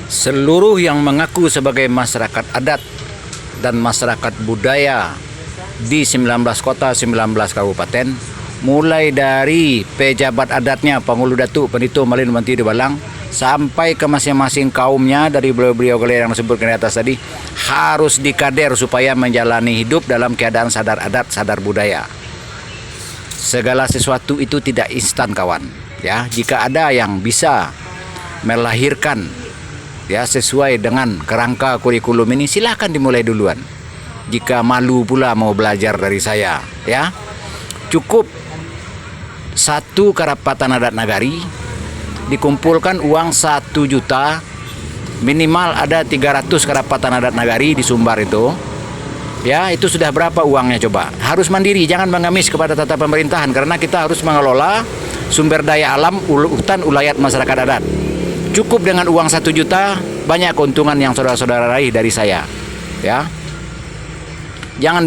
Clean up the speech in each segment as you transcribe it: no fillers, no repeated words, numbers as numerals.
Seluruh yang mengaku sebagai masyarakat adat dan masyarakat budaya di 19 kota, 19 kabupaten, mulai dari pejabat adatnya, Pangulu Datuk, Penito, Malin, Manti, Balang, sampai ke masing-masing kaumnya dari beliau-beliau yang disebutkan di atas tadi, harus dikader supaya menjalani hidup dalam keadaan sadar adat, sadar budaya. Segala sesuatu itu tidak instan, kawan. Ya, jika ada yang bisa melahirkan ya sesuai dengan kerangka kurikulum ini, silahkan dimulai duluan. Jika malu pula mau belajar dari saya, ya cukup satu karapatan adat nagari dikumpulkan uang 1 juta, minimal ada 300 karapatan adat nagari di Sumbar itu. Ya, itu sudah berapa uangnya coba? Harus mandiri, jangan mengemis kepada tata pemerintahan, karena kita harus mengelola sumber daya alam hutan ulayat masyarakat adat. Cukup dengan uang 1 juta, banyak keuntungan yang saudara-saudara raih dari saya. Ya, jangan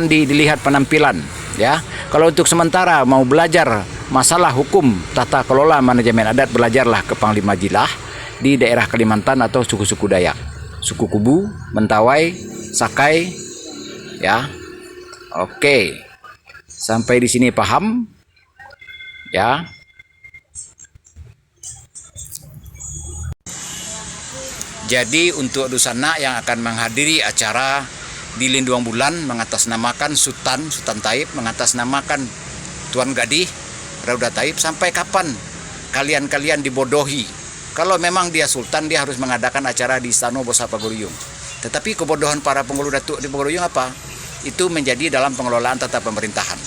dilihat penampilan. Ya, kalau untuk sementara mau belajar masalah hukum tata kelola manajemen adat, belajarlah ke Panglima Jilah di daerah Kalimantan atau suku-suku Dayak, suku Kubu, Mentawai, Sakai. Ya, oke, sampai di sini paham? Ya. Jadi untuk Dusana yang akan menghadiri acara di Linduang Bulan, mengatasnamakan Sultan Taib, mengatasnamakan Tuan Gadih Rauda Taib, sampai kapan kalian dibodohi? Kalau memang dia Sultan, dia harus mengadakan acara di Istana Bosa Paguyung. Tetapi kebodohan para pengulu datuk di Paguyung apa? Itu menjadi dalam pengelolaan tata pemerintahan.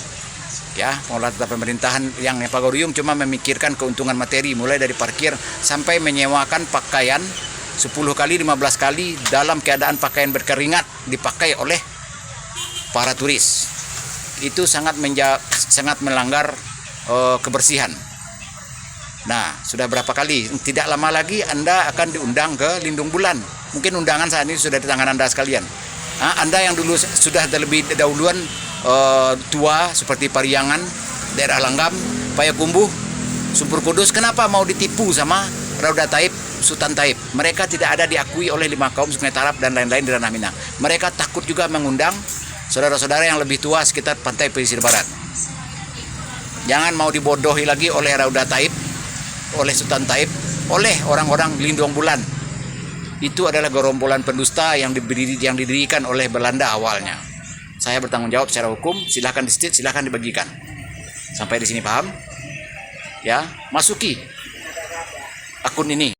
Ya, pengelolaan tata pemerintahan yang Paguyung cuma memikirkan keuntungan materi, mulai dari parkir sampai menyewakan pakaian 10 kali, 15 kali dalam keadaan pakaian berkeringat dipakai oleh para turis. Itu sangat melanggar kebersihan. Nah, sudah berapa kali? Tidak lama lagi Anda akan diundang ke Lindung Bulan. Mungkin undangan saat ini sudah di tangan Anda sekalian. Anda yang dulu sudah terlebih dahuluan tua seperti Pariangan, daerah Langgam, Payakumbuh, Sumpur Kudus, kenapa mau ditipu sama Rauda Taib, Sultan Taib? Mereka tidak ada diakui oleh 5 kaum Sungai Tarap dan lain-lain di Ranah Minang. Mereka takut juga mengundang saudara-saudara yang lebih tua sekitar pantai pesisir barat. Jangan mau dibodohi lagi oleh Rauda Taib, oleh Sultan Taib, oleh orang-orang Linduang Bulan. Itu adalah gerombolan pendusta yang didirikan oleh Belanda awalnya. Saya bertanggung jawab secara hukum, silahkan di-state, silahkan dibagikan. Sampai di sini paham? Ya, masuki akun ini.